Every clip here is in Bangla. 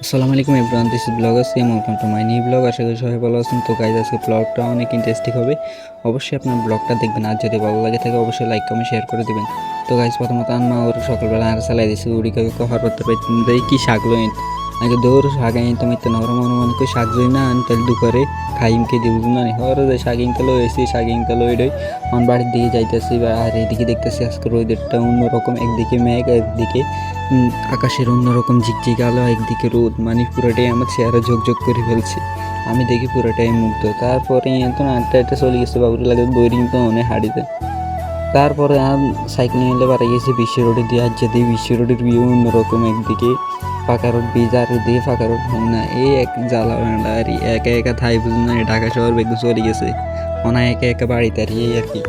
আসসালামু আলাইকুম everyone, this is blogger CM, welcome to my new blog. আশা করি সবাই ভালো আছেন। তো গাইজ আজকে ব্লগটা অনেক ইন্টারেস্টিং হবে, অবশ্যই আপনার ব্লগটা দেখবেন। আর যদি ভালো লাগে থাকে অবশ্যই লাইক কমেন্ট শেয়ার করে দেবেন। তো গাইজ প্রথমত আম্মা ওর সকালবেলা আর চালাই দিয়েছে উড়িকে কহার করতে পারতেন কি শাক লইন আগে দৌড় শাক আনতে মারতে না, ওরা মনে মনে করে শাক লই না আনতে দুপুরে খাইমকে দিব না ওরা যে শাক ইনতে লই এসেছি, শাক ইনতে লই ডই আমার বাড়ির দিকে যাইতেছি। আর এদিকে দেখতেছি আজকে রোদেরটা অন্যরকম, একদিকে মেঘ একদিকে আকাশের অন্যরকম ঝিকঝিক আলো, একদিকে রোদ, মানে পুরোটাই আমার চেহারা ঝকঝক করে ফেলছে। আমি দেখি পুরোটাই মুগ্ধ। তারপরে তো আটটা চলে গেছে, বাবুর লাগে বইরিং তো অনেক হাঁড়িতে। তারপরে আর সাইকেল নিয়ে বাড়ি গেছি বিশ্ব রোডে দিয়ে। আর যদি বিশ্ব রোডের ভিউ অন্যরকম, একদিকে ফাঁকা রোড বীজ আর দিয়ে ফাঁকা রোড হয় না, এই এক জ্বালা ভান্ডা আর একা একা থাই বুঝুন না। ঢাকা শহর বেগু চলে গেছে ওনা একা একা বাড়িতে আর এই আর কি।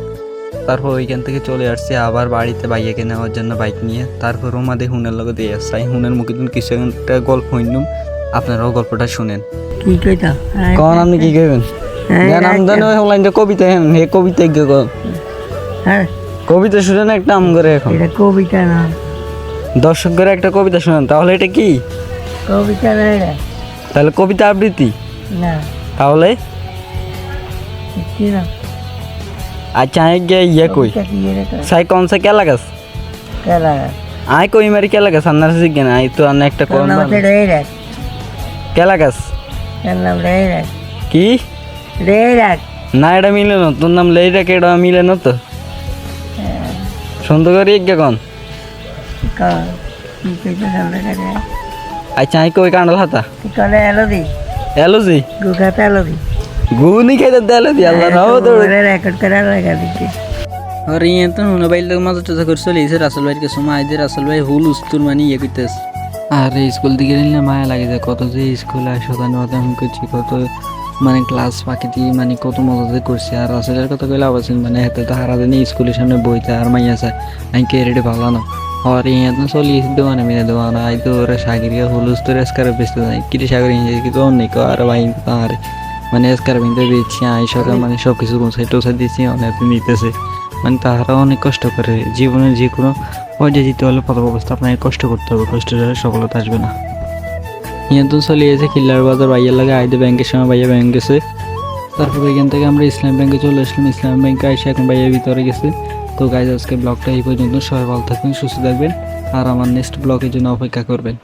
তারপর ওইখান থেকে চলে আসছে আবার বাড়িতে বাইকে নেওয়ার জন্য বাইক নিয়ে। তারপর আমাদের হুনের লগে দিয়ে আসছে, হুনের মুখে তুমি কিছু একটা গল্প হইনুম, আপনারাও গল্পটা শুনেন। কি কইতা কখন আপনি কি কইবেন? নাম জানো অনলাইনে কবিতা, হ্যাঁ এই কবিতা কি হ্যাঁ কবিতা শুনেন একটা আম করে। এখন এটা কবিতা না, দর্শক করে একটা কবিতা শুনেন। তাহলে এটা কি কবিতা না এটা? তাহলে কবিতা আবৃত্তি না, তাহলে কি না? अच्छा है क्या ये कोई কবিতা কি এটা? साई कौन सा क्या लगा কে লাগা आय कोई मेरी क्या लगा अन्ना से सीख आई तो अन्ना एक কোন নাম রে রে क्या लगा কোন নাম রে রে की রে রে ना एड़ा मिले न तो नाम ले रे केड़ा मिले न तो सुंदर करी क्या कौन কা কি কইতা সামনে রে अच्छा है कोई कांडल हाथा কি কলে এলো দি एलो जी গুগাতে এলো দি गुनी के दे एलो जी अल्लाह राव तो রে রেকর্ড করে লাগা দিছি। और ये तो मोबाइल तक मजा तो कर चले इसे রাসেল ভাই के সময় আইদের রাসেল ভাই হুল উস্তুর মানে ইয়ে কইতেছ। আর স্কুল দিকে নিলে মায়া লাগে যায়, কত যে স্কুলে শতানি বাতানি করছি, কত মানে ক্লাস ফাঁকি দিয়ে মানে কত মজা যে করছি। আর রাসেলের কথা কইলে আবাসিন মানে হাতে তো হারা দিনে স্কুলের সামনে বইতে আর মাইয়া চায় আমি কে রেডি ভালো না। और ये तो चली दीवाना मेरे दीवाना आई तो सागर के हुलूस तो रेस्कर बेचते हैं कि सागर की तो नहीं को আর ভাই আর মানে এসকার বিন্দু দিচ্ছি আইসরে মানে সব কিছু সাইটো সাই দিচ্ছি অনেক নিতেছে। মানে তাহারা অনেক কষ্ট করে জীবনে যে কোনো পর্যায়ে যেতে হলে প্রথম অবস্থা আপনাকে কষ্ট করতে হবে, কষ্ট সফলতা আসবে না। ইয়ে তো চলে গেছে খিল্লার বাজার ভাইয়ের লাগে আইতে ব্যাংকের সময় ভাইয়া ব্যাংক গেছে। তারপর এখান থেকে আমরা ইসলাম ব্যাংকে চলে আসলাম। ইসলাম ব্যাংকে এসে এখন ভাইয়া ভিতরে গেছে। তো গাইজ আজকে ব্লগটা এই পর্যন্ত, সবাই ভালো থাকবেন, সুস্থ থাকবেন আর আমার নেক্সট ব্লগের জন্য অপেক্ষা করবেন।